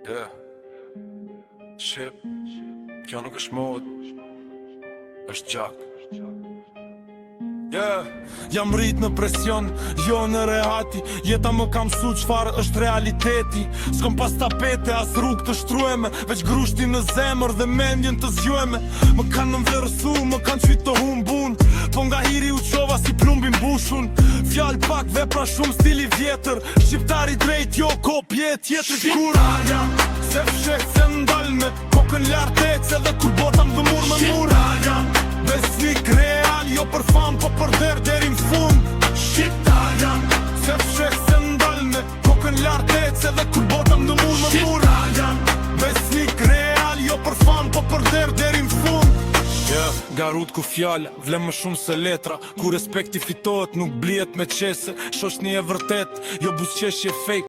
Yeah. Shit. Kjo nuk është mod, është gjak. Yeah. Jam rrit në presion, jo në rehati. Jeta më kam su qfar është realiteti. S'kom pas tapete, as rrug të shtrueme, veç grushti në zemër dhe mendjen të zgjueme. Më kanë nënvlerësu, më kanë qyt të humbun, po nga hiri u qova si plumbin bushun. Fjall pak, vepra shumë, stili vjetër. Shqiptari drejt, jo kopje tjetër. Shqiptar jam, se fshek se ndal me kokën lartet, se dhe kur bota më dhëmur me mur. Shqiptar jam, besnik real, jo për fam, po për der deri m'fund. Shqiptar jam, se fshek se ndal me kokën lartet, se dhe kur bota më dhëmur me mur. Shqiptar jam, besnik real, jo për fam, po për der deri m'fund. Garut ku fjalla, vle më shumë se letra. Ku respekti fitohet, nuk blihet me qese. Shoshni e vërtet, jo buzqeshje fake,